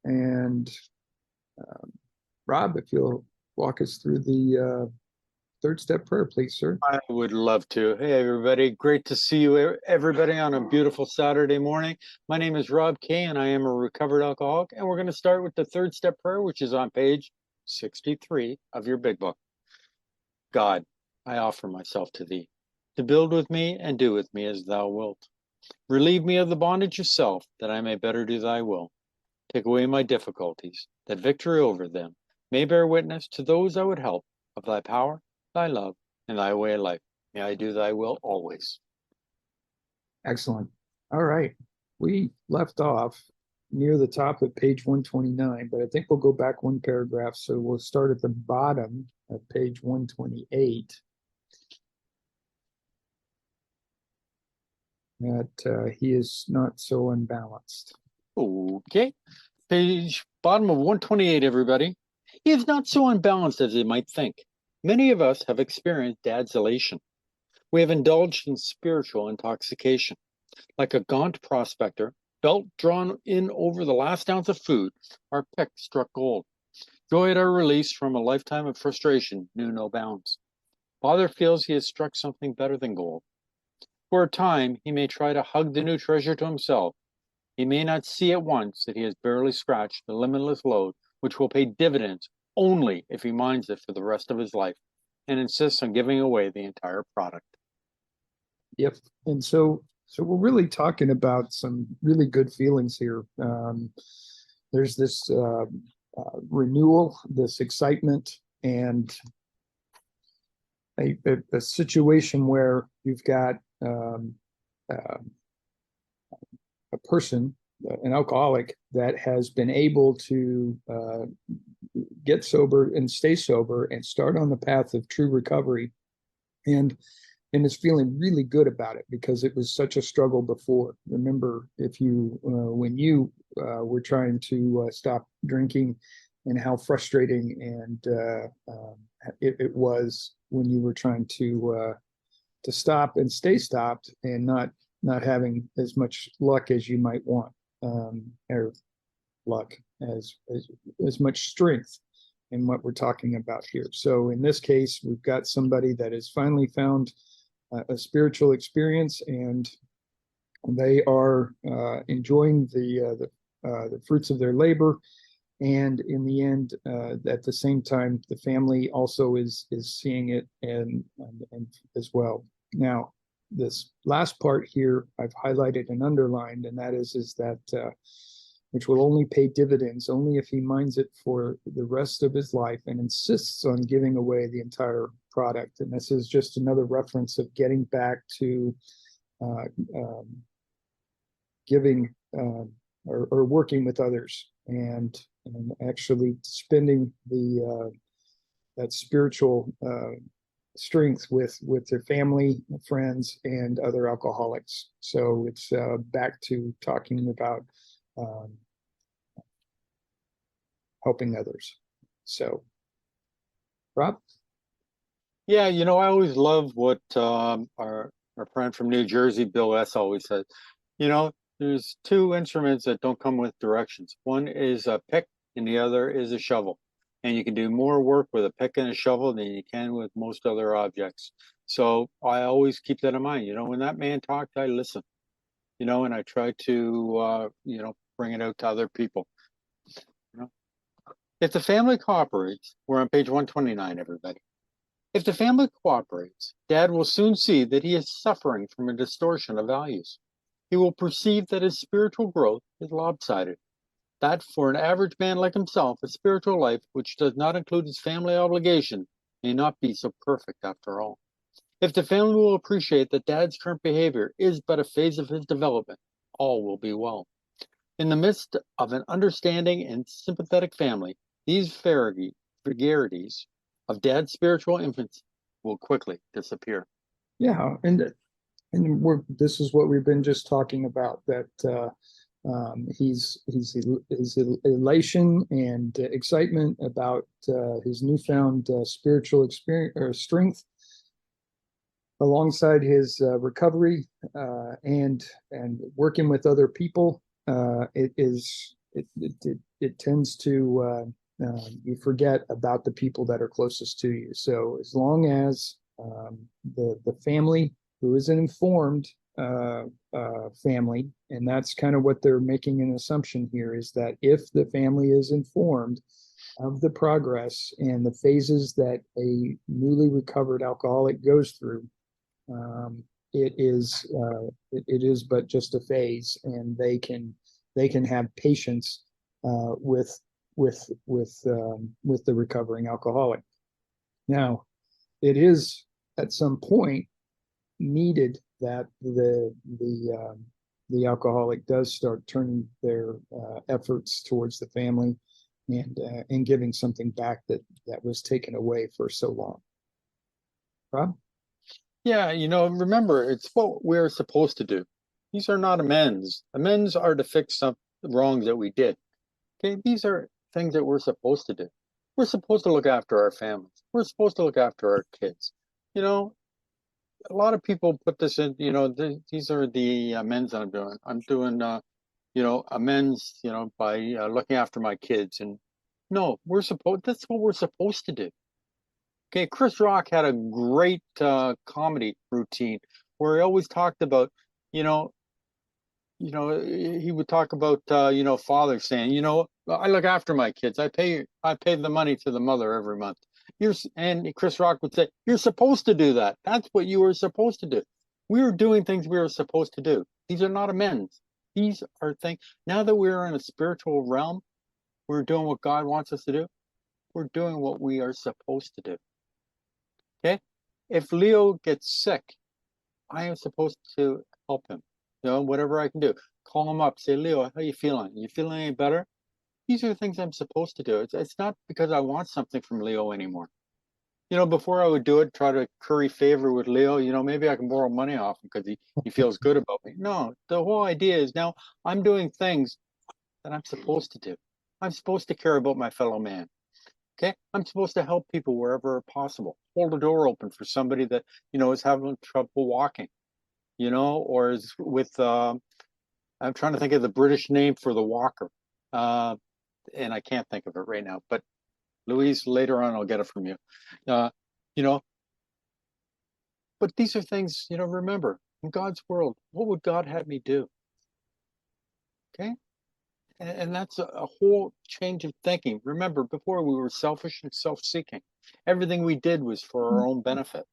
And Rob, if you'll walk us through the third step prayer, please, sir. I would love to. Hey, everybody. Great to see you, everybody, on a beautiful Saturday morning. My name is Rob Kay, and I am a recovered alcoholic. And we're going to start with the third step prayer, which is on page 63 of your big book. God, I offer myself to thee, to build with me and do with me as thou wilt. Relieve me of the bondage of self, that I may better do thy will. Take away my difficulties, that victory over them may bear witness to those I would help of thy power, thy love, and thy way of life. May I do thy will always. Excellent. All right. We left off near the top of page 129, but I think we'll go back one paragraph. So we'll start at the bottom of page 128. That he is not so unbalanced. Okay. Bottom of 128, everybody. He is not so unbalanced as you might think. Many of us have experienced dad's elation. We have indulged in spiritual intoxication. Like a gaunt prospector, belt drawn in over the last ounce of food, our pick struck gold. Joy at our release from a lifetime of frustration knew no bounds. Father feels he has struck something better than gold. For a time, he may try to hug the new treasure to himself. He may not see at once that he has barely scratched the limitless load, which will pay dividends only if he mines it for the rest of his life and insists on giving away the entire product. Yep. And so we're really talking about some really good feelings here. There's this renewal, this excitement, and a situation where you've got a person, an alcoholic, that has been able to get sober and stay sober and start on the path of true recovery, and is feeling really good about it because it was such a struggle before. Remember, if you when you were trying to stop drinking, and how frustrating and it was when you were trying to stop and stay stopped, and not having as much luck as you might want, or luck as much strength in what we're talking about here. So in this case, we've got somebody that has finally found a spiritual experience, and they are enjoying the fruits of their labor. And in the end, at the same time, the family also is seeing it and as well. Now, this last part here I've highlighted and underlined, and that is that which will only pay dividends only if he mines it for the rest of his life and insists on giving away the entire product. And this is just another reference of getting back to giving or working with others, and actually spending that spiritual strength with their family, friends, and other alcoholics. So it's back to talking about helping others. So, Rob? Yeah, I always love what our friend from New Jersey, Bill S., always says. There's two instruments that don't come with directions. One is a pick and the other is a shovel. And you can do more work with a pick and a shovel than you can with most other objects. So I always keep that in mind. When that man talked, I listen, and I try to, bring it out to other people. If the family cooperates, we're on page 129, everybody. If the family cooperates, Dad will soon see that he is suffering from a distortion of values. He will perceive that his spiritual growth is lopsided, that for an average man like himself, a spiritual life which does not include his family obligation may not be so perfect after all. If the family will appreciate that Dad's current behavior is but a phase of his development, all will be well. In the midst of an understanding and sympathetic family, these vagaries of Dad's spiritual infancy will quickly disappear. Yeah, and this is what we've been just talking about, that his elation and excitement about his newfound spiritual experience or strength, alongside his recovery and working with other people, it is it tends to you forget about the people that are closest to you. So as long as the family who is an informed family, and that's kind of what they're making an assumption here, is that if the family is informed of the progress and the phases that a newly recovered alcoholic goes through, it is but just a phase, and they can have patience with the recovering alcoholic. Now, it is at some point needed that the alcoholic does start turning their efforts towards the family and giving something back that was taken away for so long. Rob? Yeah, remember, it's what we're supposed to do. These are not amends. Amends are to fix some wrongs that we did. Okay, these are things that we're supposed to do. We're supposed to look after our families. We're supposed to look after our kids. A lot of people put this in, these are the amends that I'm doing. I'm doing, amends, by looking after my kids. And no, that's what we're supposed to do. Okay, Chris Rock had a great comedy routine where he always talked about, he would talk about, father saying, I look after my kids. I pay the money to the mother every month. And Chris Rock would say, you're supposed to do that. That's what you were supposed to do. We were doing things we were supposed to do. These are not amends. These are things. Now that we're in a spiritual realm, we're doing what God wants us to do. We're doing what we are supposed to do. Okay? If Leo gets sick, I am supposed to help him. Whatever I can do. Call him up, say, Leo, how you feeling? You feeling any better? These are the things I'm supposed to do. It's not because I want something from Leo anymore. Before I would do it, try to curry favor with Leo, maybe I can borrow money off him because he feels good about me. No, the whole idea is now I'm doing things that I'm supposed to do. I'm supposed to care about my fellow man. Okay, I'm supposed to help people wherever possible. Hold a door open for somebody that is having trouble walking, or is with. I'm trying to think of the British name for the walker, and I can't think of it right now. But Louise, later on, I'll get it from you. You know, but these are things. Remember, in God's world, what would God have me do? Okay. And that's a whole change of thinking. Remember, before we were selfish and self-seeking. Everything we did was for our own benefit.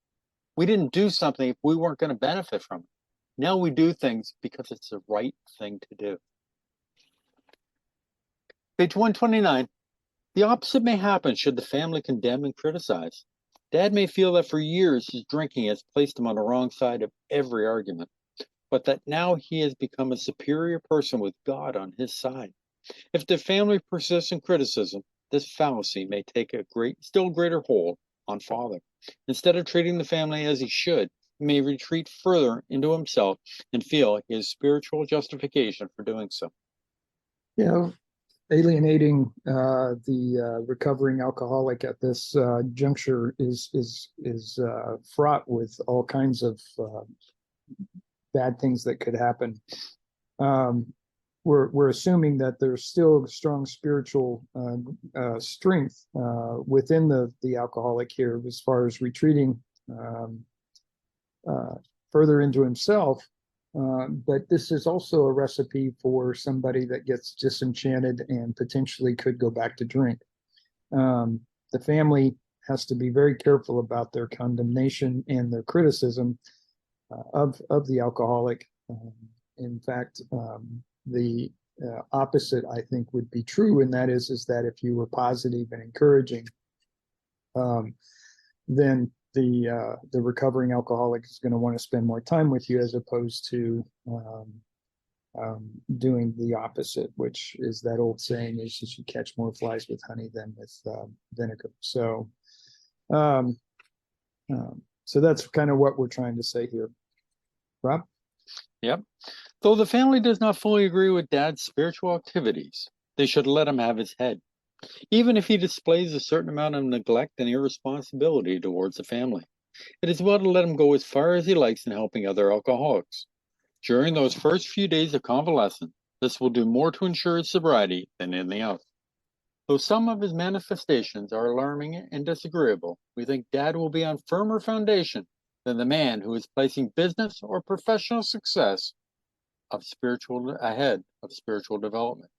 We didn't do something if we weren't going to benefit from it. Now we do things because it's the right thing to do. Page 129. The opposite may happen should the family condemn and criticize. Dad may feel that for years his drinking has placed him on the wrong side of every argument, but that now he has become a superior person with God on his side. If the family persists in criticism, this fallacy may take a still greater hold on father. Instead of treating the family as he should, he may retreat further into himself and feel his spiritual justification for doing so. Alienating the recovering alcoholic at this juncture is fraught with all kinds of bad things that could happen. We're assuming that there's still strong spiritual strength within the alcoholic here, as far as retreating further into himself. But this is also a recipe for somebody that gets disenchanted and potentially could go back to drink. The family has to be very careful about their condemnation and their criticism of the alcoholic. In fact, the opposite, I think, would be true, and that is that if you were positive and encouraging, then the recovering alcoholic is going to want to spend more time with you, as opposed to doing the opposite, which is that old saying is you should catch more flies with honey than with vinegar. So that's kind of what we're trying to say here. Rob? Yep. Though the family does not fully agree with Dad's spiritual activities, they should let him have his head, even if he displays a certain amount of neglect and irresponsibility towards the family. It is well to let him go as far as he likes in helping other alcoholics. During those first few days of convalescence, This will do more to ensure his sobriety than anything else. Though some of his manifestations are alarming and disagreeable, we think Dad will be on firmer foundation than the man who is placing business or professional success ahead of spiritual development.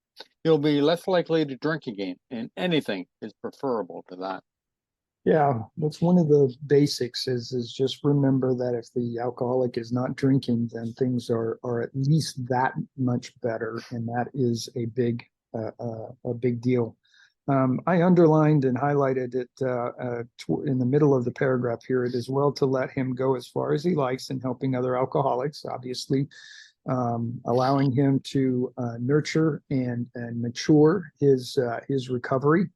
He'll be less likely to drink again, and anything is preferable to that. Yeah, that's one of the basics is just remember that if the alcoholic is not drinking, then things are at least that much better, and that is a big deal. I underlined and highlighted it in the middle of the paragraph here. It is well to let him go as far as he likes in helping other alcoholics, obviously, allowing him to nurture and mature his recovery,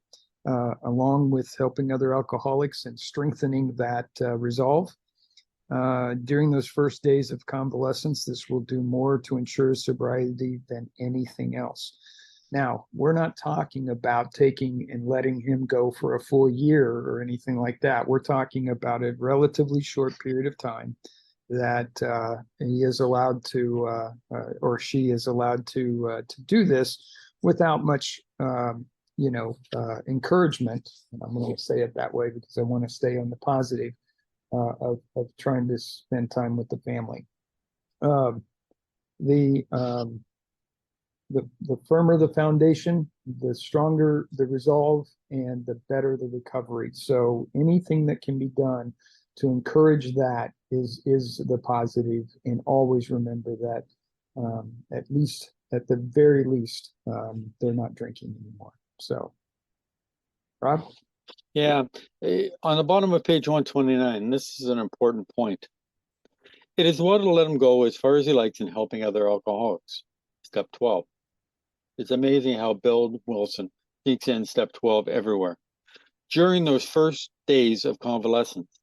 along with helping other alcoholics and strengthening that resolve. During those first days of convalescence, this will do more to ensure sobriety than anything else. Now, we're not talking about taking and letting him go for a full year or anything like that. We're talking about a relatively short period of time that he is allowed to, or she is allowed to do this without much, encouragement. And I'm going to say it that way because I want to stay on the positive of trying to spend time with the family. The firmer the foundation, the stronger the resolve, and the better the recovery. So anything that can be done to encourage that is the positive, and always remember that at the very least, they're not drinking anymore. So, Rob? Yeah, on the bottom of page 129, this is an important point. It is well to let him go as far as he likes in helping other alcoholics. Step 12. It's amazing how Bill Wilson sneaks in step 12 everywhere. During those first days of convalescence,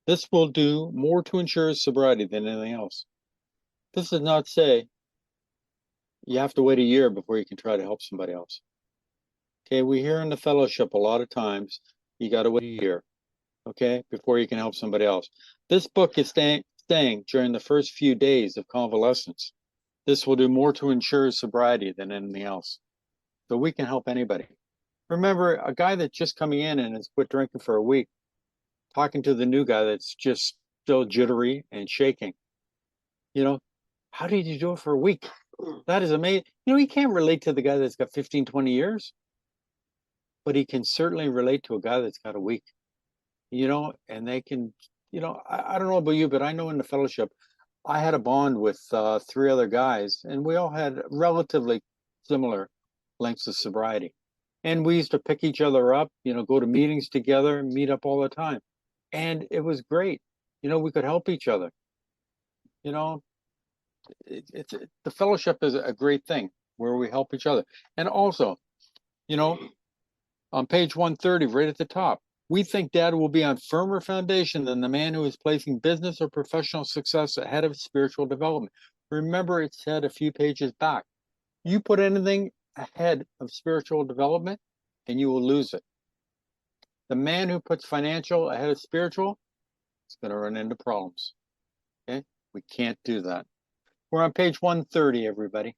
this will do more to ensure his sobriety than anything else. This does not say you have to wait a year before you can try to help somebody else. Okay, we hear in the fellowship a lot of times, you got to wait a year, okay, before you can help somebody else. This book is staying during the first few days of convalescence. This will do more to ensure sobriety than anything else. So we can help anybody. Remember, a guy that's just coming in and has quit drinking for a week, talking to the new guy that's just still jittery and shaking. How did you do it for a week? That is amazing. He can't relate to the guy that's got 15, 20 years, but he can certainly relate to a guy that's got a week, and they can, I don't know about you, but I know in the fellowship, I had a bond with 3 other guys, and we all had relatively similar lengths of sobriety. And we used to pick each other up, go to meetings together, meet up all the time. And it was great. We could help each other. The fellowship is a great thing where we help each other. And also, on page 130, right at the top, we think Dad will be on firmer foundation than the man who is placing business or professional success ahead of spiritual development. Remember, it said a few pages back, you put anything ahead of spiritual development and you will lose it. The man who puts financial ahead of spiritual is going to run into problems. Okay? We can't do that. We're on page 130, everybody.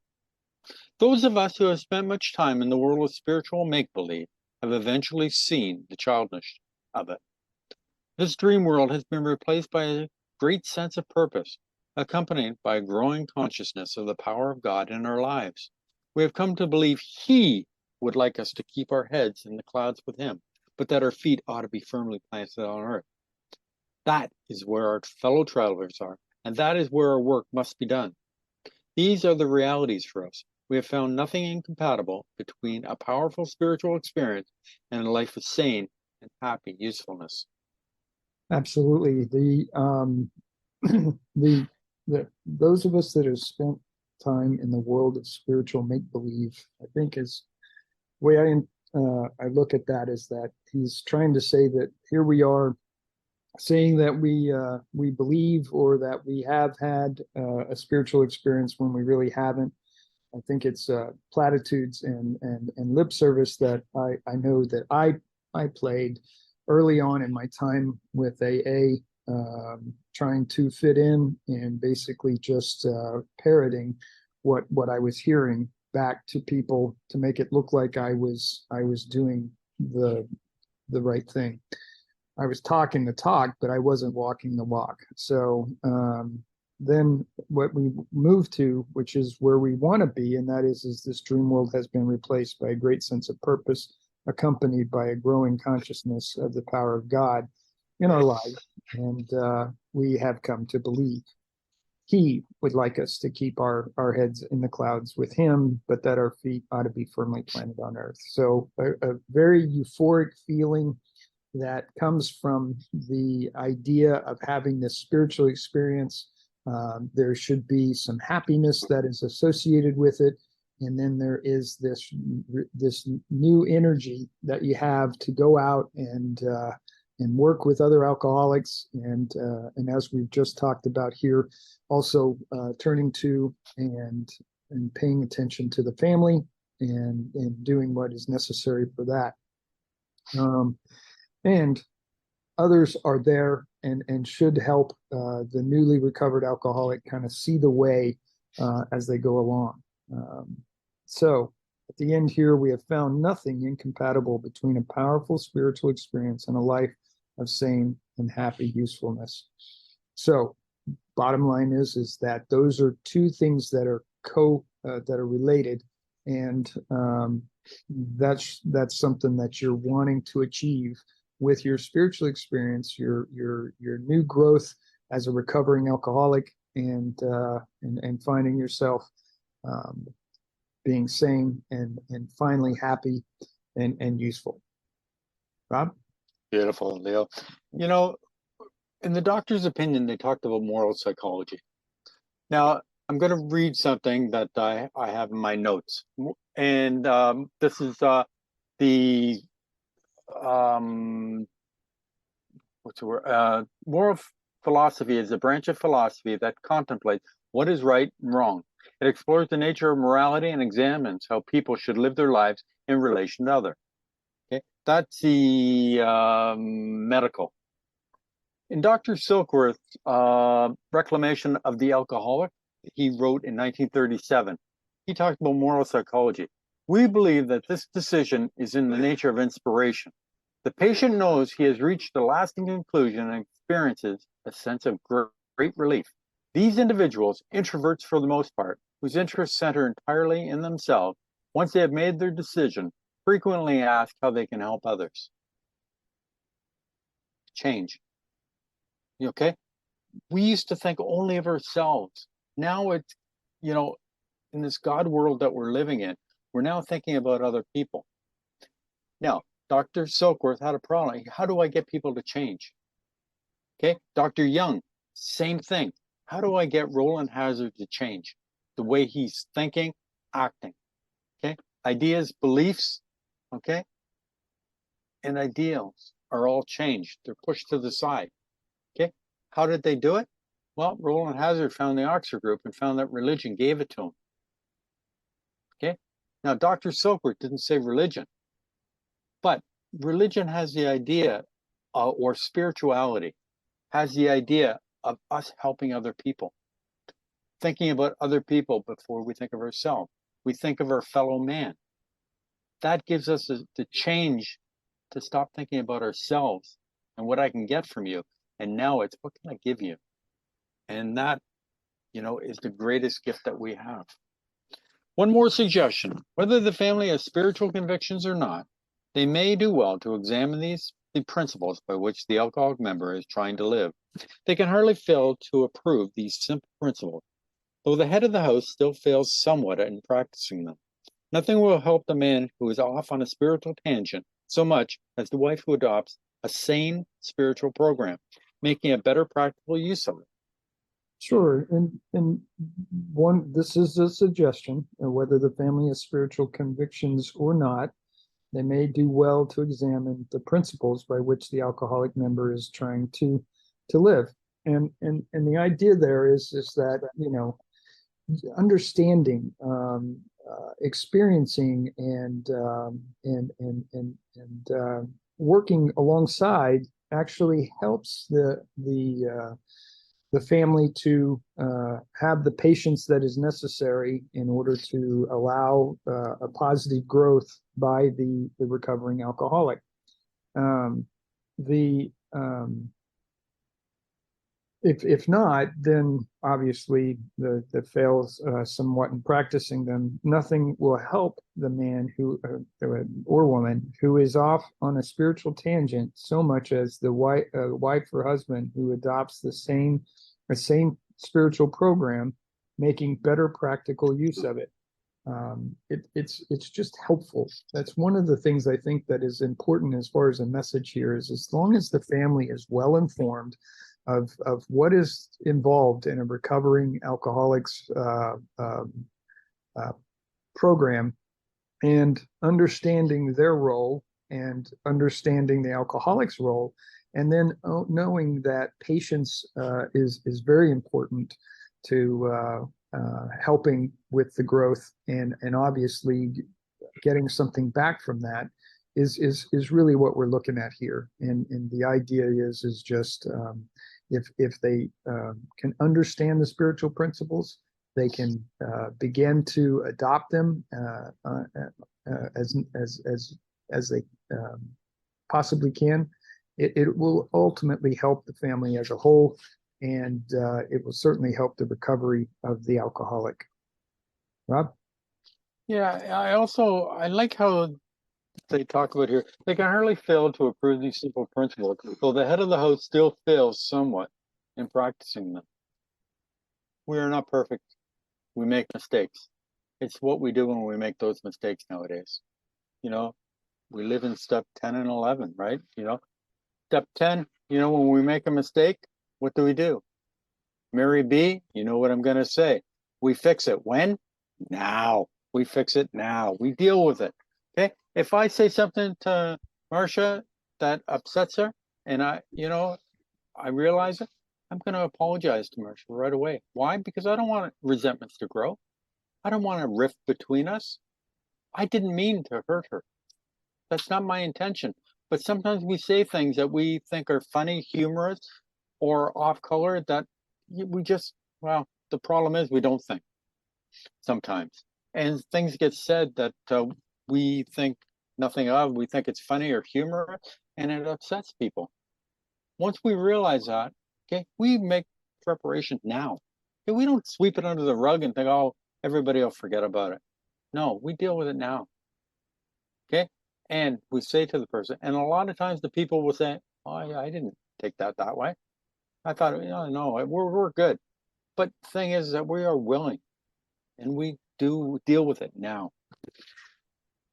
Those of us who have spent much time in the world of spiritual make-believe have eventually seen the childishness of it. This dream world has been replaced by a great sense of purpose, accompanied by a growing consciousness of the power of God in our lives. We have come to believe He would like us to keep our heads in the clouds with Him, but that our feet ought to be firmly planted on earth. That is where our fellow travelers are, and that is where our work must be done. These are the realities for us. We have found nothing incompatible between a powerful spiritual experience and a life of sane and happy usefulness. Absolutely. Those of us that have spent time in the world of spiritual make-believe, I think is the way I look at that is that he's trying to say that here we are saying that we believe or that we have had a spiritual experience when we really haven't. I think it's platitudes and lip service that I know that I played early on in my time with AA, trying to fit in and basically just parroting what I was hearing back to people to make it look like I was doing the right thing. I was talking the talk, but I wasn't walking the walk. So then what we moved to, which is where we want to be, and that is this dream world has been replaced by a great sense of purpose, accompanied by a growing consciousness of the power of God in our life. And we have come to believe he would like us to keep our heads in the clouds with him, but that our feet ought to be firmly planted on earth. So a very euphoric feeling that comes from the idea of having this spiritual experience. There should be some happiness that is associated with it. And then there is this new energy that you have to go out and work with other alcoholics. And as we've just talked about here, also turning to and paying attention to the family and doing what is necessary for that. And others are there and should help the newly recovered alcoholic kind of see the way as they go along. So at the end here, we have found nothing incompatible between a powerful spiritual experience and a life of sane and happy usefulness. So bottom line is that those are two things that are related, and that's something that you're wanting to achieve with your spiritual experience, your new growth as a recovering alcoholic, and finding yourself being sane and finally happy and useful. Rob? Beautiful, Leo. You know, in the doctor's opinion, they talked about moral psychology. Now, I'm going to read something that I have in my notes. And this is the what's the word? Moral philosophy is a branch of philosophy that contemplates what is right and wrong. It explores the nature of morality and examines how people should live their lives in relation to others. Okay, that's the medical. In Dr. Silkworth's Reclamation of the Alcoholic, he wrote in 1937, he talked about moral psychology. We believe that this decision is in the nature of inspiration. The patient knows he has reached a lasting conclusion and experiences a sense of great relief. These individuals, introverts for the most part, whose interests center entirely in themselves, once they have made their decision, frequently ask how they can help others. Change. Okay? We used to think only of ourselves. Now it's, you know, in this God world that we're living in, we're now thinking about other people. Now, Dr. Silkworth had a problem. How do I get people to change? Okay, Dr. Young, same thing. How do I get Roland Hazard to change? The way he's thinking, acting. Okay, ideas, beliefs, okay, and ideals are all changed. They're pushed to the side. Okay, how did they do it? Well, Roland Hazard found the Oxford group and found that religion gave it to him. Okay, now Dr. Silkworth didn't say religion, but religion has the idea, or spirituality has the idea of us helping other people, thinking about other people before we think of ourselves. We think of our fellow man. That gives us the change to stop thinking about ourselves and what I can get from you. And now it's, what can I give you? And that, you know, is the greatest gift that we have. One more suggestion. Whether the family has spiritual convictions or not, they may do well to examine the principles by which the alcoholic member is trying to live. They can hardly fail to approve these simple principles, though the head of the house still fails somewhat in practicing them. Nothing will help the man who is off on a spiritual tangent so much as the wife who adopts a sane spiritual program, making a better practical use of it. Sure, and one, this is a suggestion, whether the family has spiritual convictions or not, they may do well to examine the principles by which the alcoholic member is trying to live. And the idea there is that, you know, understanding, experiencing, and working alongside actually helps the the family to have the patience that is necessary in order to allow a positive growth by the recovering alcoholic. The if not, then obviously that fails somewhat in practicing them. Nothing will help the man who or woman who is off on a spiritual tangent so much as the wife or husband who adopts the same spiritual program, making better practical use of it. It's just helpful. That's one of the things I think that is important as far as a message here is as long as the family is well informed of what is involved in a recovering alcoholics program and understanding their role and understanding the alcoholic's role, and then knowing that patience is very important to helping with the growth and obviously getting something back from that is really what we're looking at here. And the idea is just if they can understand the spiritual principles, they can begin to adopt them as they possibly can. It will ultimately help the family as a whole, and it will certainly help the recovery of the alcoholic. Rob? Yeah, I like how they talk about here. They can hardly fail to approve these simple principles, though the head of the house still fails somewhat in practicing them. We are not perfect. We make mistakes. It's what we do when we make those mistakes nowadays. We live in step 10 and 11, right? Step 10, when we make a mistake, what do? Mary B, you know what I'm going to say. We fix it. When? Now. We fix it now. We deal with it. Okay? If I say something to Marcia that upsets her and I realize it, I'm going to apologize to Marcia right away. Why? Because I don't want resentments to grow. I don't want a rift between us. I didn't mean to hurt her. That's not my intention. But sometimes we say things that we think are funny, humorous, or off color that the problem is we don't think sometimes. And things get said that we think nothing of. We think it's funny or humorous, and it upsets people. Once we realize that, okay, we make preparation now. Okay, we don't sweep it under the rug and think, oh, everybody will forget about it. No, we deal with it now. Okay, and we say to the person, and a lot of times the people will say, oh, yeah, I didn't take that way. I thought, no, we're good. But the thing is that we are willing, and we do deal with it now.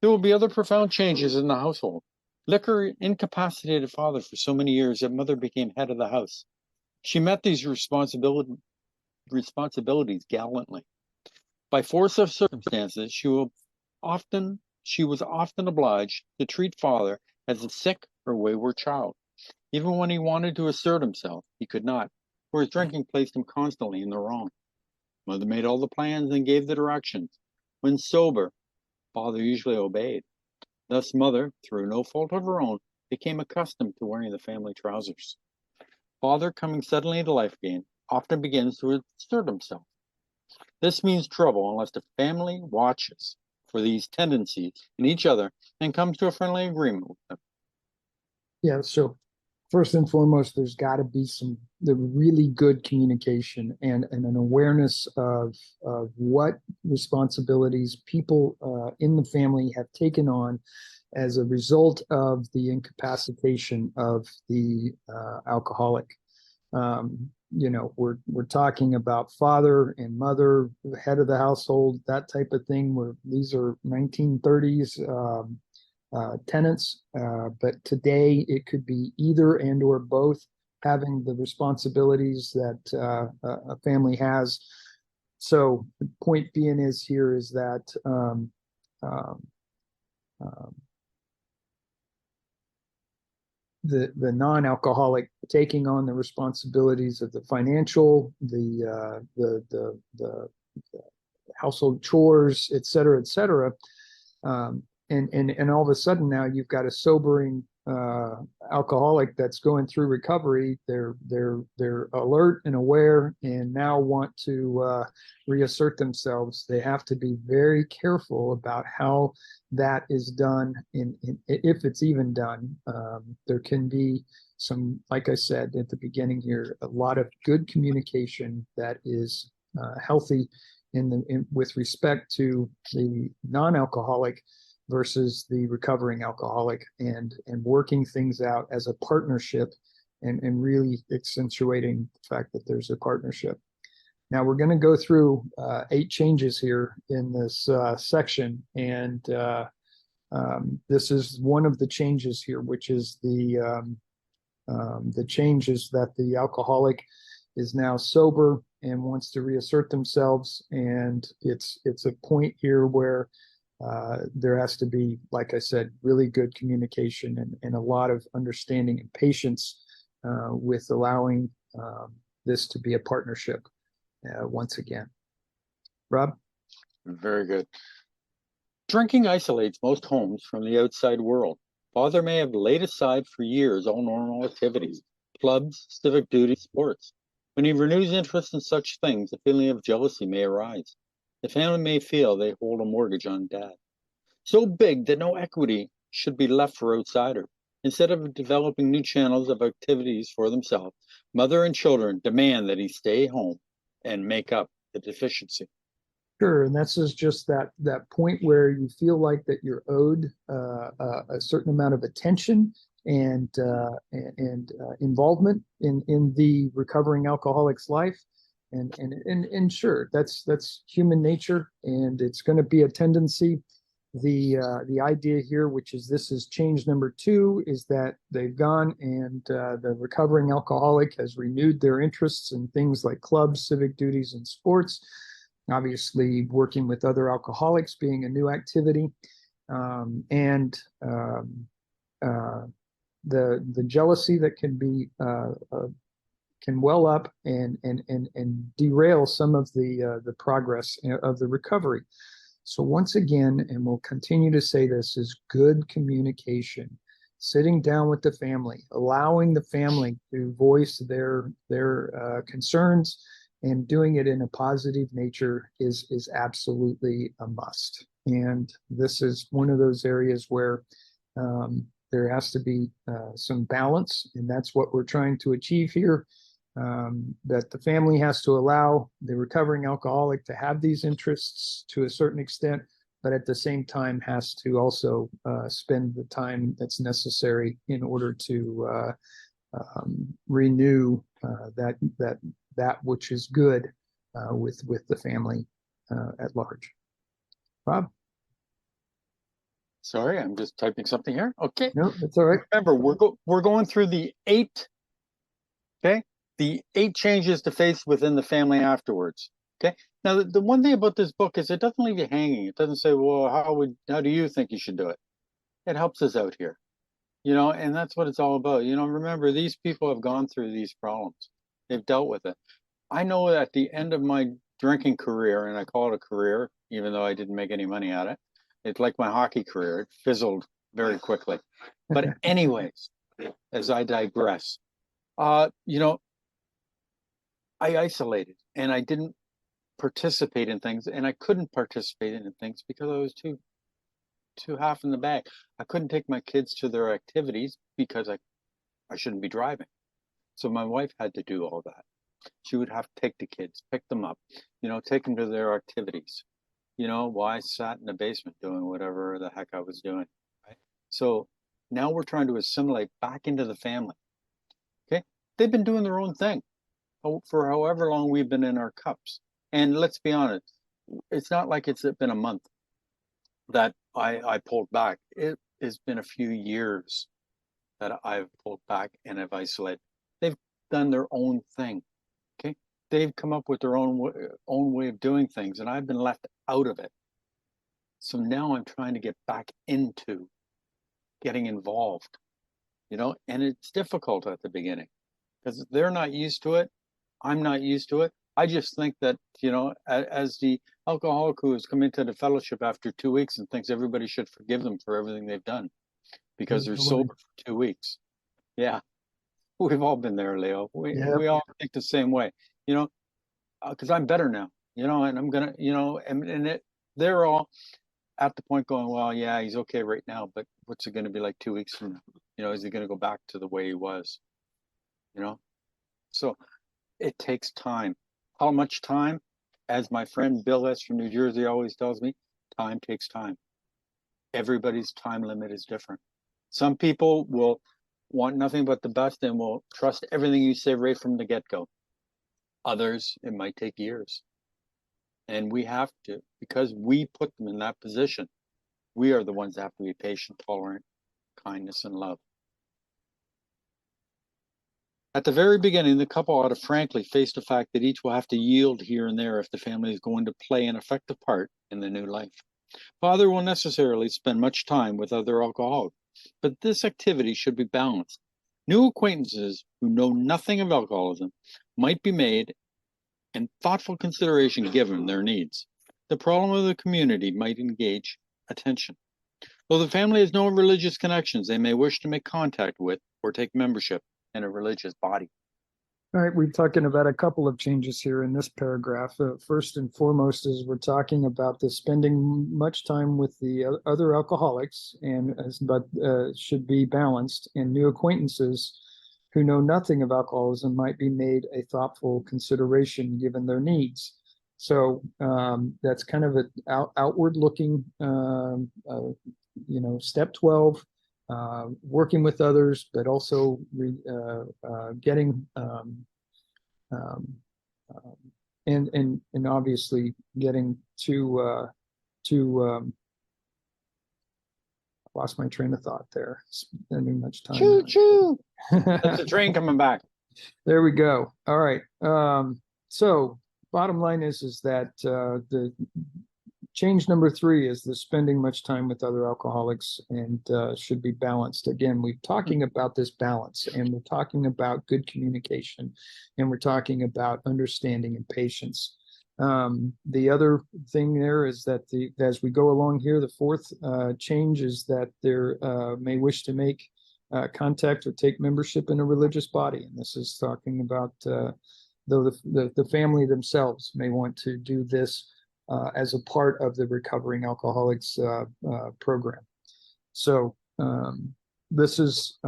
There will be other profound changes in the household. Liquor incapacitated father for so many years that mother became head of the house. She met these responsibilities gallantly. By force of circumstances, she was often obliged to treat father as a sick or wayward child. Even when he wanted to assert himself, he could not, for his drinking placed him constantly in the wrong. Mother made all the plans and gave the directions. When sober, father usually obeyed. Thus mother, through no fault of her own, became accustomed to wearing the family trousers. Father, coming suddenly to life again, often begins to assert himself. This means trouble unless the family watches for these tendencies in each other and comes to a friendly agreement with them. Yeah, so first and foremost, there's got to be the really good communication and an awareness of what responsibilities people in the family have taken on as a result of the incapacitation of the alcoholic. We're talking about father and mother, head of the household, that type of thing. These are 1930s tenants, but today it could be either and or both having the responsibilities that a family has. So the point being is that the non-alcoholic taking on the responsibilities of the financial, the household chores, et cetera, et cetera. And all of a sudden now you've got a sobering uh, alcoholic that's going through recovery, they're alert and aware, and now want to reassert themselves. They have to be very careful about how that is done, if it's even done. There can be some, like I said at the beginning here, a lot of good communication that is healthy with respect to the non-alcoholic versus the recovering alcoholic, and working things out as a partnership, and really accentuating the fact that there's a partnership. Now we're going to go through 8 changes here in this section, and this is one of the changes here, which is the changes that the alcoholic is now sober and wants to reassert themselves, and it's a point here where there has to be, like I said, really good communication, and a lot of understanding and patience with allowing this to be a partnership once again. Rob? Very good. Drinking isolates most homes from the outside world. Father may have laid aside for years all normal activities, clubs, civic duties, sports. When he renews interest in such things, a feeling of jealousy may arise. The family may feel they hold a mortgage on Dad, so big that no equity should be left for outsiders. Instead of developing new channels of activities for themselves, mother and children demand that he stay home and make up the deficiency. Sure, and this is just that point where you feel like that you're owed a certain amount of attention and involvement in the recovering alcoholic's life, and sure, that's human nature, and it's going to be a tendency. The idea here, which is this is change number 2, is that they've gone and the recovering alcoholic has renewed their interests in things like clubs, civic duties, and sports. Obviously, working with other alcoholics being a new activity, and the jealousy that can well up and derail some of the progress of the recovery. So once again, and we'll continue to say this, is good communication, sitting down with the family, allowing the family to voice their concerns, and doing it in a positive nature is absolutely a must. And this is one of those areas where there has to be some balance, and that's what we're trying to achieve here. That the family has to allow the recovering alcoholic to have these interests to a certain extent, but at the same time has to also spend the time that's necessary in order to renew that which is good with the family at large. Rob? Sorry, I'm just typing something here. Okay. No, that's all right. Remember, we're going through the 8. Okay. The 8 changes to face within the family afterwards. Okay. Now, the one thing about this book is it doesn't leave you hanging. It doesn't say, well, how do you think you should do it? It helps us out here, and that's what it's all about. Remember, these people have gone through these problems. They've dealt with it. I know at the end of my drinking career, and I call it a career, even though I didn't make any money at it. It's like my hockey career. It fizzled very quickly. But anyways, as I digress, I isolated and I didn't participate in things, and I couldn't participate in things because I was too half in the bag. I couldn't take my kids to their activities because I shouldn't be driving. So my wife had to do all that. She would have to take the kids, pick them up, take them to their activities. While I sat in the basement doing whatever the heck I was doing. Right? So now we're trying to assimilate back into the family. Okay. They've been doing their own thing for however long we've been in our cups. And let's be honest, it's not like it's been a month that I pulled back. It has been a few years that I've pulled back and have isolated. They've done their own thing. Okay. They've come up with their own way of doing things, and I've been left out of it. So now I'm trying to get back into getting involved, and it's difficult at the beginning because they're not used to it. I'm not used to it. I just think that, as the alcoholic who has come into the fellowship after 2 weeks and thinks everybody should forgive them for everything they've done, because they're sober for 2 weeks. Yeah, we've all been there, Leo. We all think the same way, because I'm better now, and I'm gonna, they're all at the point going, well, yeah, he's okay right now, but what's it going to be like 2 weeks from now? Is he going to go back to the way he was? So it takes time. How much time? As my friend Bill S. from New Jersey always tells me, time takes time. Everybody's time limit is different. Some people will want nothing but the best and will trust everything you say right from the get-go. Others, it might take years. And we have to, because we put them in that position, we are the ones that have to be patient, tolerant, kindness, and love. At the very beginning, the couple ought to frankly face the fact that each will have to yield here and there if the family is going to play an effective part in the new life. Father will necessarily spend much time with other alcoholics, but this activity should be balanced. New acquaintances who know nothing of alcoholism might be made and thoughtful consideration given their needs. The problem of the community might engage attention. Though the family has no religious connections, they may wish to make contact with or take membership in a religious body. All right, we're talking about a couple of changes here in this paragraph. First and foremost is we're talking about the spending much time with the other alcoholics, but should be balanced. And new acquaintances who know nothing of alcoholism might be made a thoughtful consideration given their needs. So that's kind of an outward-looking, step 12. Working with others, but also getting and obviously getting to lost my train of thought there. Spending much time. Choo choo. That's the train coming back. There we go. All right. So bottom line is that the change number 3 is the spending much time with other alcoholics and should be balanced. Again, we're talking about this balance, and we're talking about good communication, and we're talking about understanding and patience. The other thing there is that as we go along here, the 4th change is that there may wish to make contact or take membership in a religious body. And this is talking about though the family themselves may want to do this as a part of the recovering alcoholics program. So this is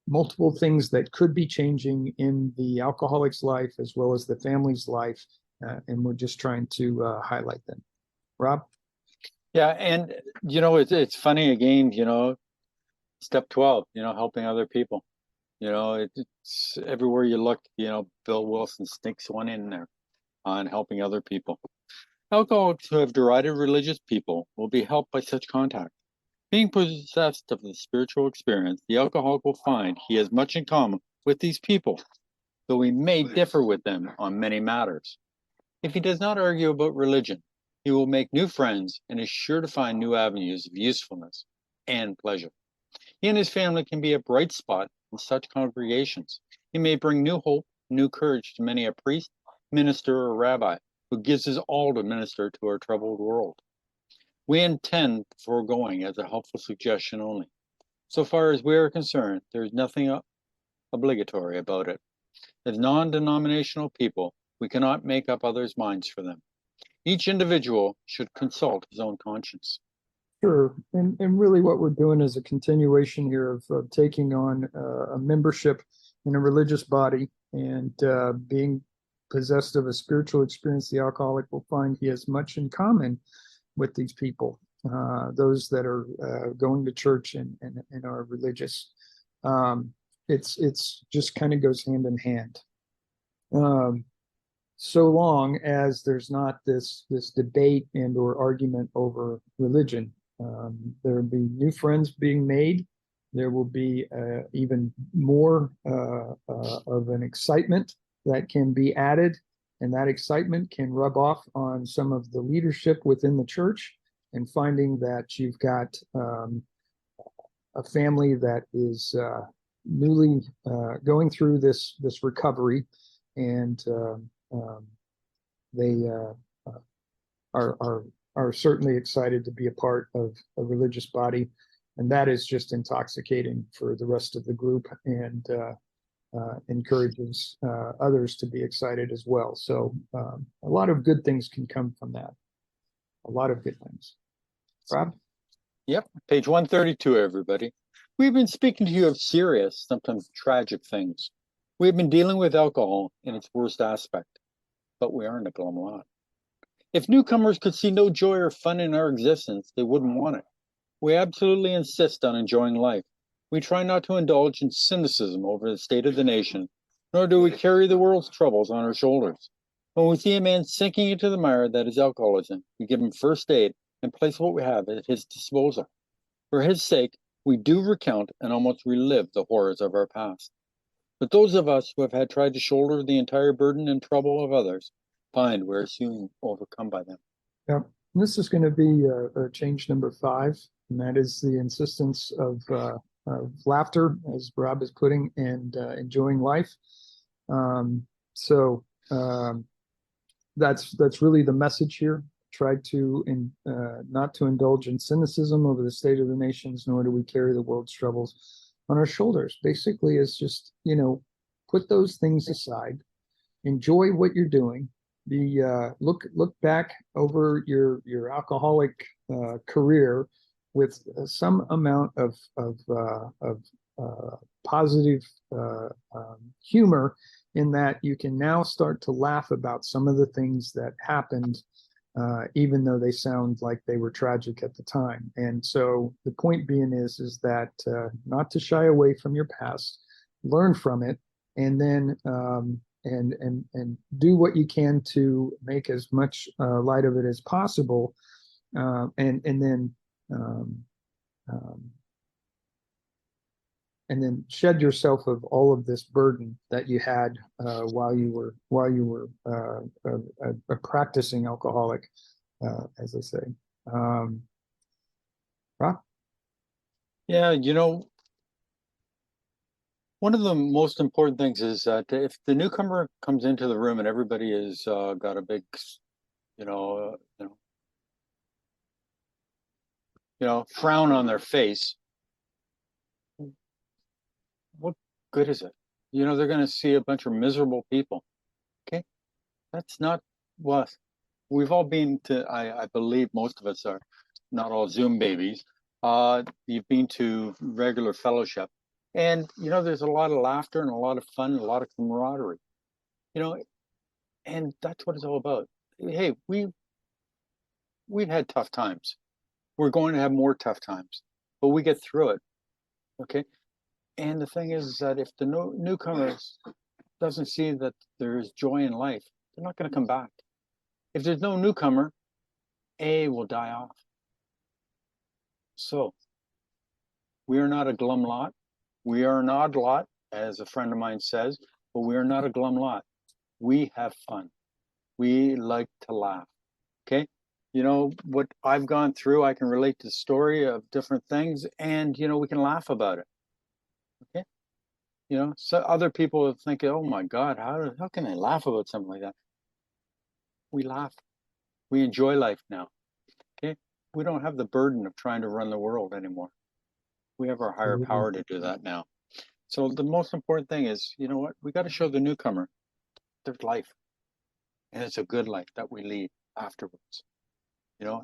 multiple things that could be changing in the alcoholic's life as well as the family's life, and we're just trying to highlight them. Rob? Yeah, and it's funny again, step 12, helping other people. It's everywhere you look, Bill Wilson sneaks one in there on helping other people. Alcoholics who have derided religious people will be helped by such contact. Being possessed of the spiritual experience, the alcoholic will find he has much in common with these people, though he may differ with them on many matters. If he does not argue about religion, he will make new friends and is sure to find new avenues of usefulness and pleasure. He and his family can be a bright spot in such congregations. He may bring new hope, new courage to many a priest, minister, or rabbi who gives his all to minister to our troubled world. We intend the foregoing as a helpful suggestion only. So far as we are concerned, there is nothing obligatory about it. As non-denominational people, we cannot make up others' minds for them. Each individual should consult his own conscience. Sure. And really what we're doing is a continuation here of taking on a membership in a religious body and being possessed of a spiritual experience. The alcoholic will find he has much in common with these people, those that are going to church and are religious. It's just kind of goes hand in hand. So long as there's not this debate and or argument over religion. There will be new friends being made. There will be even more of an excitement that can be added, and that excitement can rub off on some of the leadership within the church, and finding that you've got a family that is newly going through this recovery, and they are are certainly excited to be a part of a religious body, and that is just intoxicating for the rest of the group, and encourages others to be excited as well. So a lot of good things can come from that. A lot of good things. Rob? Yep, page 132, everybody. We've been speaking to you of serious, sometimes tragic things. We have been dealing with alcohol in its worst aspect, but we aren't a glum lot. If newcomers could see no joy or fun in our existence, they wouldn't want it. We absolutely insist on enjoying life. We try not to indulge in cynicism over the state of the nation, nor do we carry the world's troubles on our shoulders. When we see a man sinking into the mire that is alcoholism, we give him first aid and place what we have at his disposal. For his sake, we do recount and almost relive the horrors of our past. But those of us who have had tried to shoulder the entire burden and trouble of others find we're soon overcome by them. Yeah. This is going to be change number 5, and that is the insistence of laughter, as Rob is putting, and enjoying life. So that's really the message here. Try to not to indulge in cynicism over the state of the nations, nor do we carry the world's troubles on our shoulders. Basically, it's just, put those things aside, enjoy what you're doing. Look back over your alcoholic career with some amount of positive humor, in that you can now start to laugh about some of the things that happened, even though they sound like they were tragic at the time. And so the point being is that not to shy away from your past, learn from it, and then and do what you can to make as much light of it as possible, and then shed yourself of all of this burden that you had while you were a practicing alcoholic, as I say. Rob? Yeah, one of the most important things is that if the newcomer comes into the room and everybody has got a big, frown on their face, what good is it? They're going to see a bunch of miserable people. Okay, that's not what we've all been to. I believe most of us are not all Zoom babies. You've been to regular fellowship, and there's a lot of laughter and a lot of fun and a lot of camaraderie. And that's what it's all about. Hey, we've had tough times. We're going to have more tough times, but we get through it. Okay. And the thing is that if the newcomers doesn't see that there's joy in life, they're not going to come back. If there's no newcomer, A will die off. So we are not a glum lot. We are an odd lot, as a friend of mine says, but we are not a glum lot. We have fun. We like to laugh. Okay. What I've gone through, I can relate to the story of different things, and we can laugh about it. Okay. So other people will think, oh my God, how can they laugh about something like that? We laugh. We enjoy life now. Okay. We don't have the burden of trying to run the world anymore. We have our higher power to do that now. So the most important thing is, what? We got to show the newcomer there's life. And it's a good life that we lead afterwards,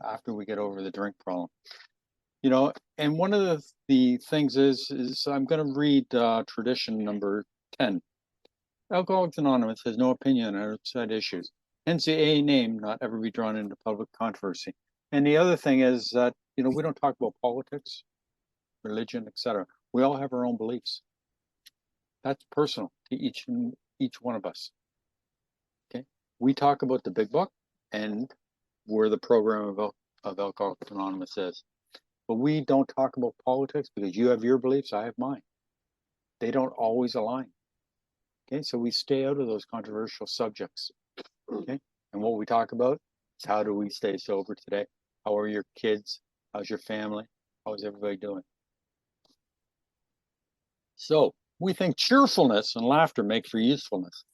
after we get over the drink problem. And one of the things is I'm going to read tradition number 10. Alcoholics Anonymous has no opinion on outside issues. Hence the AA name not ever be drawn into public controversy. And the other thing is that, we don't talk about politics, religion, etc. We all have our own beliefs. That's personal to each one of us. Okay. We talk about the big book and where the program of Alcoholics Anonymous is. But we don't talk about politics because you have your beliefs, I have mine. They don't always align. Okay, so we stay out of those controversial subjects. Okay, and what we talk about is how do we stay sober today? How are your kids? How's your family? How's everybody doing? So we think cheerfulness and laughter make for usefulness.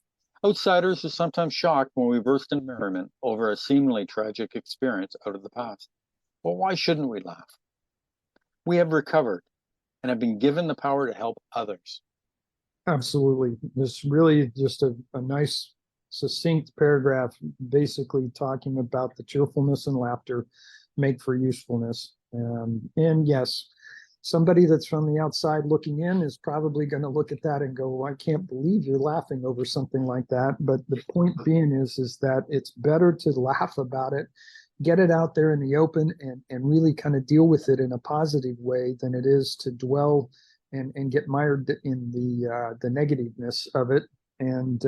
Outsiders are sometimes shocked when we burst into merriment over a seemingly tragic experience out of the past. Well, why shouldn't we laugh? We have recovered and have been given the power to help others. Absolutely. This really just a nice, succinct paragraph, basically talking about the cheerfulness and laughter make for usefulness. And yes, somebody that's from the outside looking in is probably going to look at that and go, well, I can't believe you're laughing over something like that. But the point being is that it's better to laugh about it, get it out there in the open, and really kind of deal with it in a positive way than it is to dwell and get mired in the negativeness of it, and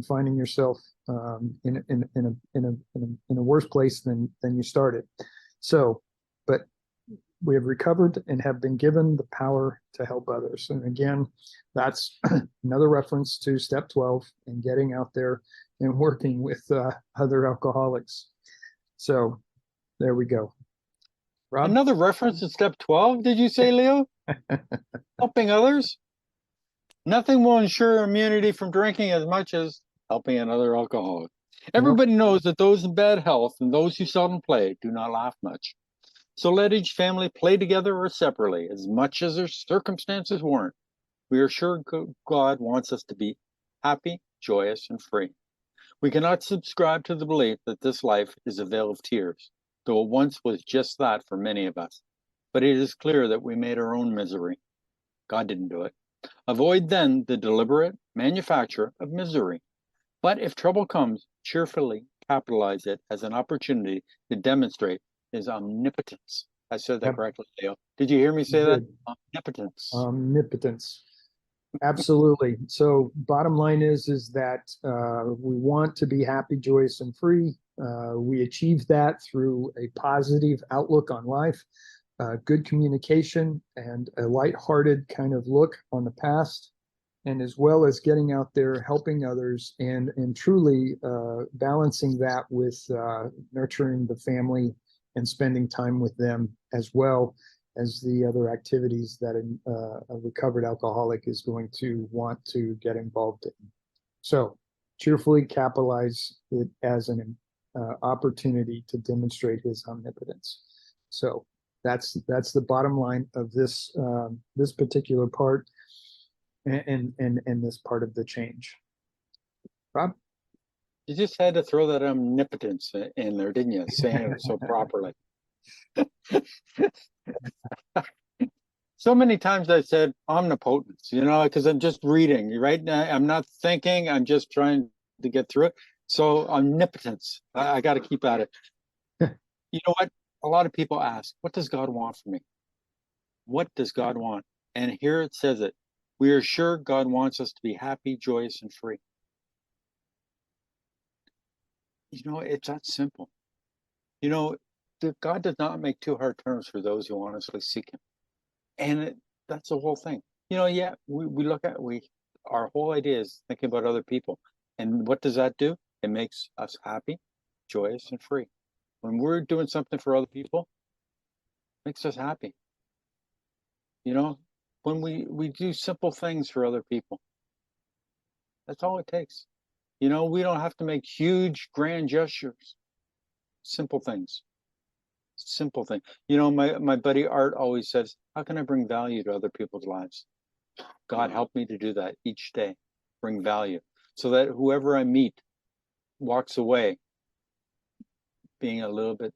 finding yourself in a worse place than you started. So, but we have recovered and have been given the power to help others. And again, that's another reference to step 12 and getting out there and working with other alcoholics. So there we go. Rob? Another reference to step 12, did you say, Leo? Helping others? Nothing will ensure immunity from drinking as much as helping another alcoholic. Everybody knows that those in bad health and those who seldom play do not laugh much. So let each family play together or separately as much as their circumstances warrant. We are sure God wants us to be happy, joyous, and free. We cannot subscribe to the belief that this life is a vale of tears, though it once was just that for many of us. But it is clear that we made our own misery. God didn't do it. Avoid then the deliberate manufacture of misery. But if trouble comes, cheerfully capitalize it as an opportunity to demonstrate his omnipotence. I said that correctly, Leo. Did you hear me say that? Omnipotence. Omnipotence. Absolutely. So bottom line is that we want to be happy, joyous, and free. We achieve that through a positive outlook on life, good communication, and a lighthearted kind of look on the past, and as well as getting out there, helping others, and truly balancing that with nurturing the family and spending time with them, as well as the other activities that a recovered alcoholic is going to want to get involved in. So cheerfully capitalize it as an opportunity to demonstrate his omnipotence. So that's the bottom line of this this particular part and this part of the change. Rob? You just had to throw that omnipotence in there, didn't you? Saying it so properly. So many times I said omnipotence, because I'm just reading, right? I'm not thinking, I'm just trying to get through it. So omnipotence, I got to keep at it. You know what? A lot of people ask, what does God want from me? What does God want? And here it says it. We are sure God wants us to be happy, joyous, and free. It's that simple. God does not make too hard terms for those who honestly seek him. And that's the whole thing. We look at, our whole idea is thinking about other people. And what does that do? It makes us happy, joyous, and free. When we're doing something for other people, it makes us happy. When we do simple things for other people, that's all it takes. We don't have to make huge, grand gestures. Simple things. Simple thing. My buddy Art always says, how can I bring value to other people's lives? God help me to do that each day. Bring value. So that whoever I meet walks away being a little bit,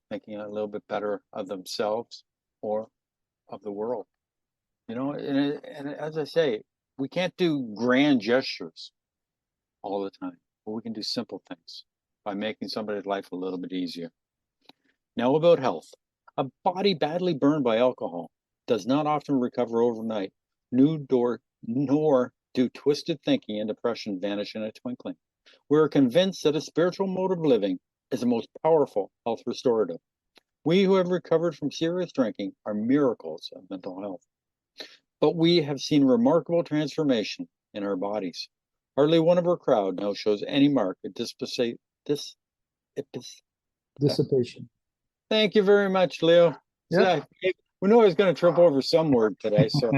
thinking a little bit better of themselves or of the world. And as I say, we can't do grand gestures all the time, but we can do simple things by making somebody's life a little bit easier. Now about health. A body badly burned by alcohol does not often recover overnight, nor do twisted thinking and depression vanish in a twinkling. We are convinced that a spiritual mode of living is the most powerful health restorative. We who have recovered from serious drinking are miracles of mental health. But we have seen remarkable transformation in our bodies. Hardly one of our crowd now shows any mark of dissipation. Thank you very much, Leo. Yep. We knew I was going to trip over some word today, so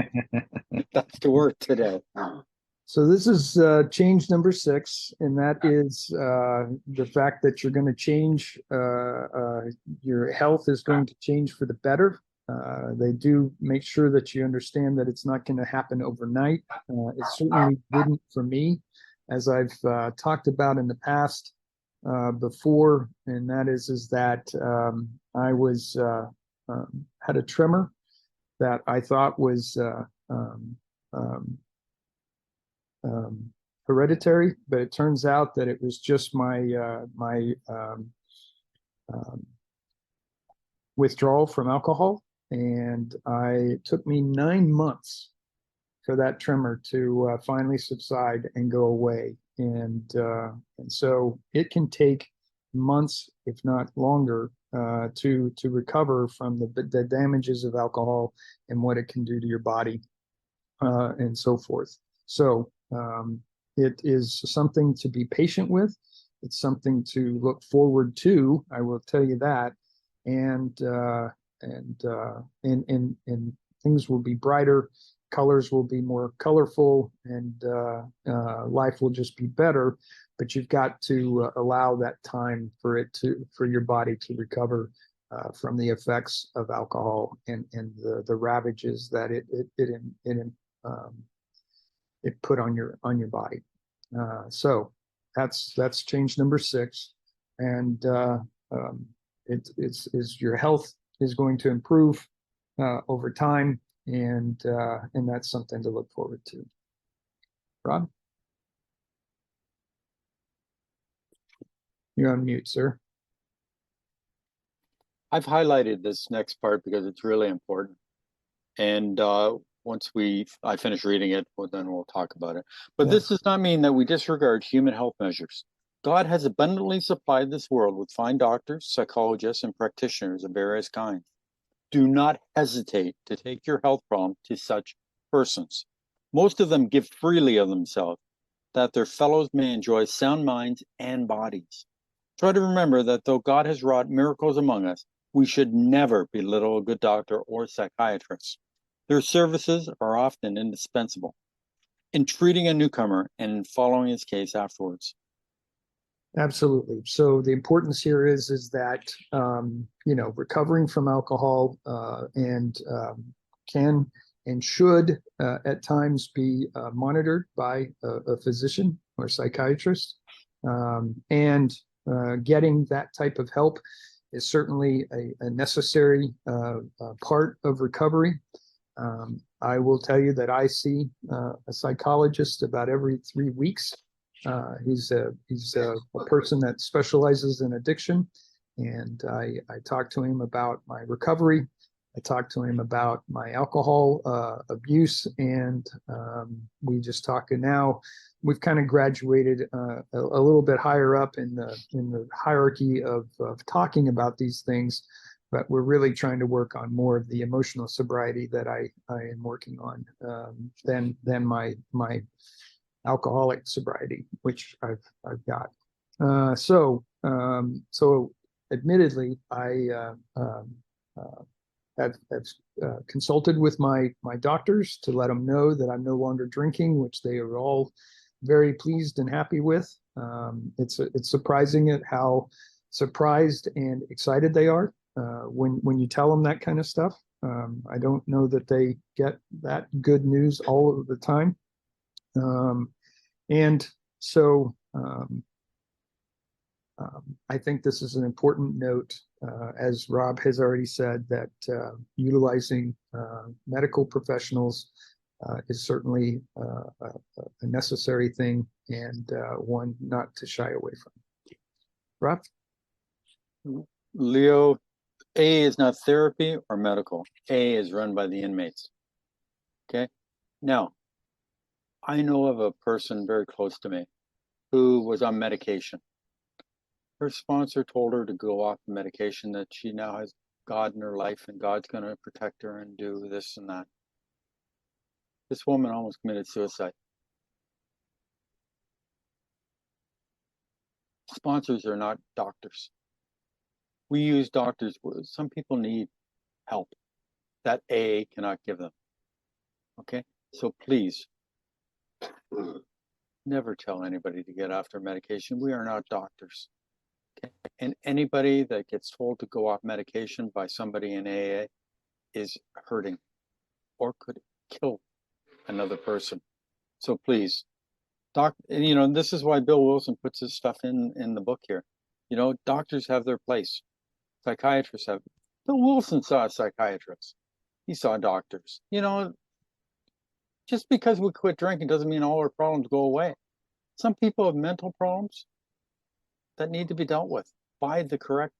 that's the word today. So this is change number 6, and that is the fact that you're going to change. Your health is going to change for the better. They do make sure that you understand that it's not going to happen overnight. It certainly didn't for me, as I've talked about in the past before, and that is that I was had a tremor that I thought was um, hereditary, but it turns out that it was just my um, withdrawal from alcohol, and it took me 9 months for that tremor to finally subside and go away, and so it can take months, if not longer, to recover from the damages of alcohol and what it can do to your body and so forth. So it is something to be patient with. It's something to look forward to. I will tell you that, and and things will be brighter. Colors will be more colorful, and life will just be better. But you've got to allow that time for your body to recover from the effects of alcohol and the ravages that um, it put on your body. So that's change number 6, and it's your health is going to improve over time, and that's something to look forward to. Rob, you're on mute, sir. I've highlighted this next part because it's really important. And once I finish reading it, well, then we'll talk about it. But Yeah. this does not mean that we disregard human health measures. God has abundantly supplied this world with fine doctors, psychologists, and practitioners of various kinds. Do not hesitate to take your health problem to such persons. Most of them give freely of themselves, that their fellows may enjoy sound minds and bodies. Try to remember that though God has wrought miracles among us, we should never belittle a good doctor or psychiatrist. Their services are often indispensable in treating a newcomer and in following his case afterwards. Absolutely. So the importance here is that recovering from alcohol and can and should at times be monitored by a physician or psychiatrist, and getting that type of help is certainly a necessary part of recovery. I will tell you that I see a psychologist about every 3 weeks. He's a person that specializes in addiction, and I talk to him about my recovery. I talk to him about my alcohol abuse, and we just talk. And now we've kind of graduated a little bit higher up in the hierarchy of talking about these things, but we're really trying to work on more of the emotional sobriety that I am working on than my alcoholic sobriety, which I've got. So admittedly, I have consulted with my doctors to let them know that I'm no longer drinking, which they are all very pleased and happy with. It's surprising at how surprised and excited they are when you tell them that kind of stuff. I don't know that they get that good news all of the time. And so I think this is an important note, as Rob has already said, that utilizing medical professionals is certainly a necessary thing, and one not to shy away from. Rob? Leo, A is not therapy or medical. A is run by the inmates. Okay. Now, I know of a person very close to me who was on medication. Her sponsor told her to go off the medication, that she now has God in her life and God's going to protect her and do this and that. This woman almost committed suicide. Sponsors are not doctors. We use doctors. Some people need help that AA cannot give them. Okay, so please Never tell anybody to get off their medication. We are not doctors. Okay? And anybody that gets told to go off medication by somebody in AA is hurting or could kill another person. So please, this is why Bill Wilson puts his stuff in the book here. Doctors have their place. Psychiatrists have. Bill Wilson saw a psychiatrist. He saw doctors. Just because we quit drinking doesn't mean all our problems go away. Some people have mental problems that need to be dealt with by the correct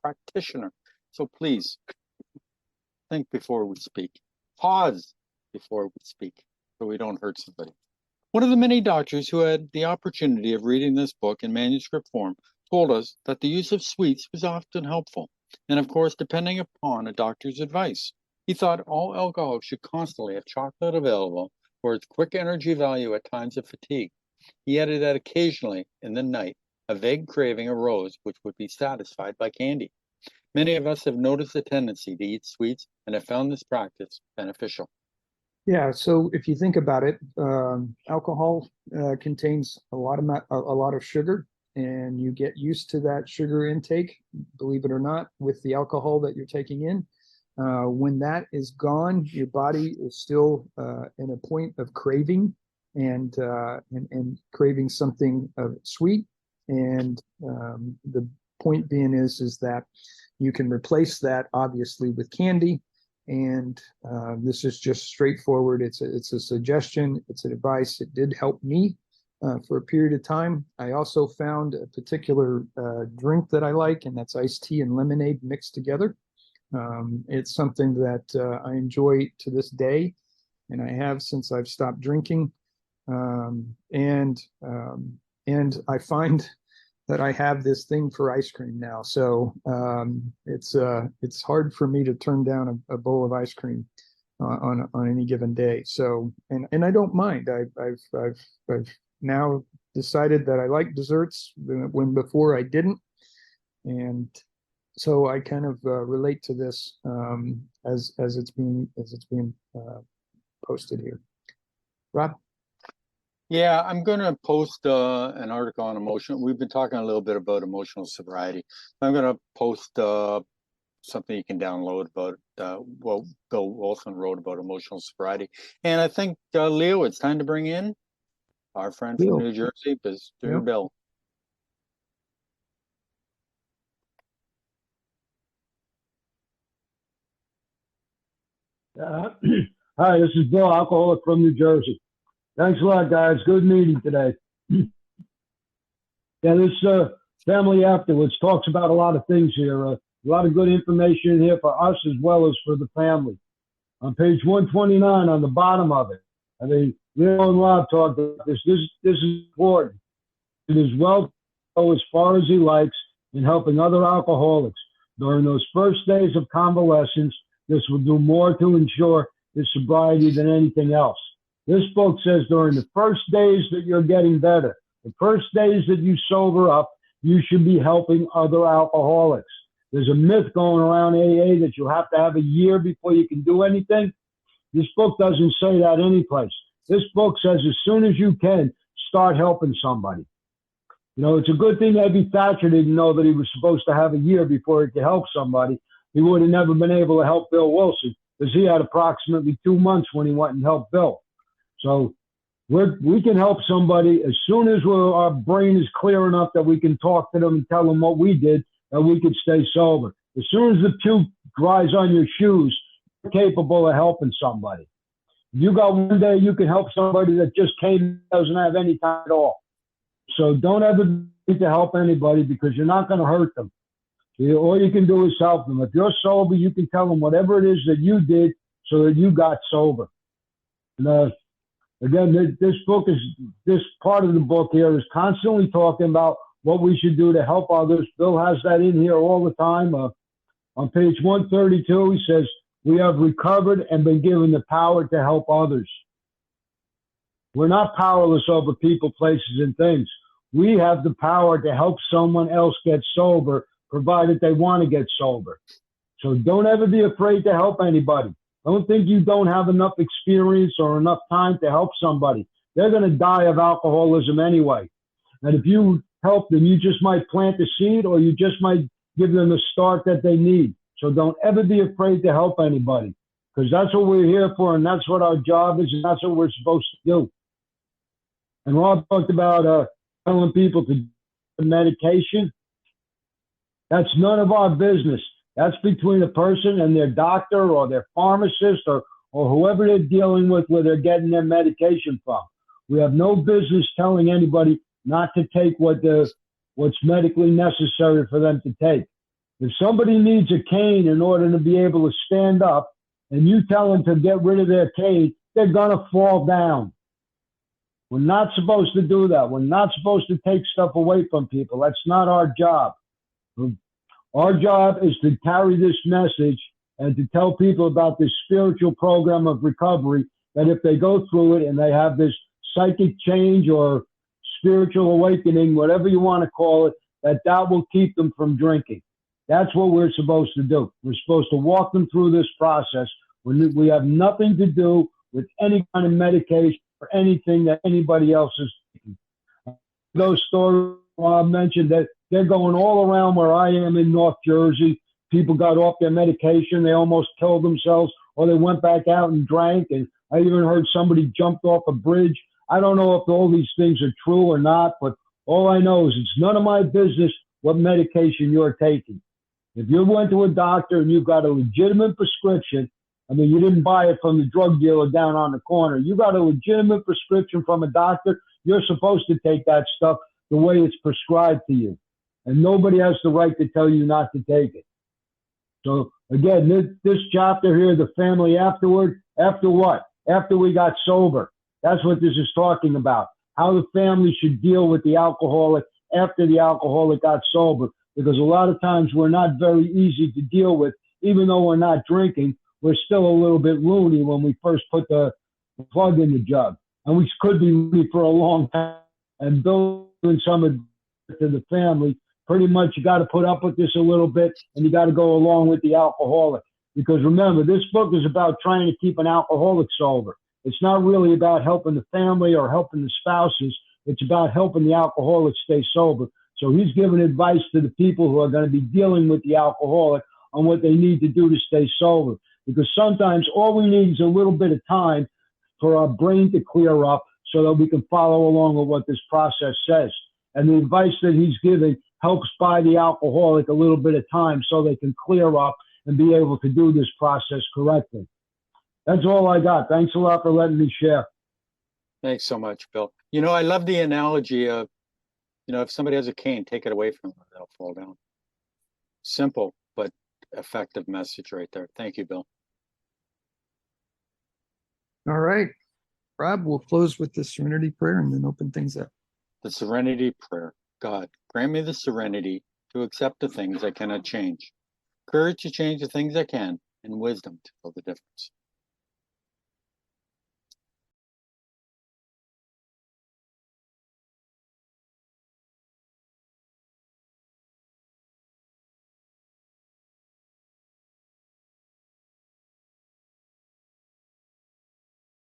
practitioner. So please, think before we speak. Pause before we speak so we don't hurt somebody. One of the many doctors who had the opportunity of reading this book in manuscript form told us that the use of sweets was often helpful, and of course, depending upon a doctor's advice. He thought all alcoholics should constantly have chocolate available for its quick energy value at times of fatigue. He added that occasionally, in the night, a vague craving arose which would be satisfied by candy. Many of us have noticed a tendency to eat sweets and have found this practice beneficial. Yeah, so if you think about it, alcohol contains a lot of sugar, and you get used to that sugar intake, believe it or not, with the alcohol that you're taking in. When that is gone, your body is still in a point of craving and craving something sweet. And the point being is that you can replace that obviously with candy. And this is just straightforward. It's a suggestion. It's an advice. It did help me for a period of time. I also found a particular drink that I like, and that's iced tea and lemonade mixed together. It's something that I enjoy to this day, and I have since I've stopped drinking. And I find that I have this thing for ice cream now. So it's hard for me to turn down a bowl of ice cream on any given day. So and I don't mind. I've now decided that I like desserts when before I didn't, and so I kind of relate to this as it's being posted here. Rob? Yeah, I'm going to post an article on emotion. We've been talking a little bit about emotional sobriety. I'm going to post something you can download about what Bill Wilson wrote about emotional sobriety. And I think, Leo, it's time to bring in our friend from New Jersey, Mr. Bill. Hi, this is Bill, alcoholic from New Jersey. Thanks a lot, guys. Good meeting today. Yeah, this family afterwards talks about a lot of things here. A lot of good information here for us as well as for the family. On page 129, on the bottom of it, I mean, Leo and Rob talked about this. This is important. It is well to go as far as he likes in helping other alcoholics. During those first days of convalescence, this will do more to ensure his sobriety than anything else. This book says during the first days that you're getting better, the first days that you sober up, you should be helping other alcoholics. There's a myth going around AA that you have to have a year before you can do anything. This book doesn't say that anyplace. This book says as soon as you can, start helping somebody. It's a good thing maybe Thatcher didn't know that he was supposed to have a year before he could help somebody. He would have never been able to help Bill Wilson because he had approximately 2 months when he went and helped Bill. So we can help somebody as soon as our brain is clear enough that we can talk to them and tell them what we did, that we could stay sober. As soon as the puke dries on your shoes, you're capable of helping somebody. If you got one day you can help somebody that just doesn't have any time at all. So don't ever need to help anybody because you're not going to hurt them. All you can do is help them. If you're sober, you can tell them whatever it is that you did so that you got sober. And again, this part of the book here is constantly talking about what we should do to help others. Bill has that in here all the time. On page 132, he says, we have recovered and been given the power to help others. We're not powerless over people, places, and things. We have the power to help someone else get sober, provided they want to get sober. So don't ever be afraid to help anybody. Don't think you don't have enough experience or enough time to help somebody. they're going to die of alcoholism anyway. And if you help them, you just might plant the seed, or you just might give them the start that they need. So don't ever be afraid to help anybody, because that's what we're here for, and that's what our job is, and that's what we're supposed to do. And Rob talked about telling people to get medication. That's none of our business. That's between a person and their doctor or their pharmacist or whoever they're dealing with, where they're getting their medication from. We have no business telling anybody not to take what's medically necessary for them to take. If somebody needs a cane in order to be able to stand up, and you tell them to get rid of their cane, they're going to fall down. We're not supposed to do that. We're not supposed to take stuff away from people. That's not our job. Our job is to carry this message and to tell people about this spiritual program of recovery, that if they go through it and they have this psychic change or spiritual awakening, whatever you want to call it, that will keep them from drinking. That's what we're supposed to do. We're supposed to walk them through this process. We have nothing to do with any kind of medication or anything that anybody else is taking. Those stories Rob mentioned, that they're going all around where I am in North Jersey. People got off their medication. They almost killed themselves, or they went back out and drank. And I even heard somebody jumped off a bridge. I don't know if all these things are true or not, but all I know is it's none of my business what medication you're taking. If you went to a doctor and you got a legitimate prescription, I mean, you didn't buy it from the drug dealer down on the corner. You got a legitimate prescription from a doctor, you're supposed to take that stuff the way it's prescribed to you. And nobody has the right to tell you not to take it. So again, this chapter here, the family afterward, after what? After we got sober. That's what this is talking about. How the family should deal with the alcoholic after the alcoholic got sober. Because a lot of times we're not very easy to deal with. Even though we're not drinking, we're still a little bit loony when we first put the plug in the jug. And we could be loony for a long time. And building some of to the family, pretty much you got to put up with this a little bit, and you got to go along with the alcoholic. Because remember, this book is about trying to keep an alcoholic sober. It's not really about helping the family or helping the spouses. It's about helping the alcoholic stay sober. So he's giving advice to the people who are going to be dealing with the alcoholic on what they need to do to stay sober. Because sometimes all we need is a little bit of time for our brain to clear up so that we can follow along with what this process says. And the advice that he's giving helps buy the alcoholic a little bit of time so they can clear up and be able to do this process correctly. That's all I got. Thanks a lot for letting me share. Thanks so much, Bill. You know, I love the analogy of, you know, if somebody has a cane, take it away from them, they'll fall down. Simple, but effective message right there. Thank you, Bill. All right. Rob, we'll close with the serenity prayer and then open things up. The serenity prayer. God, grant me the serenity to accept the things I cannot change, courage to change the things I can, and wisdom to know the difference.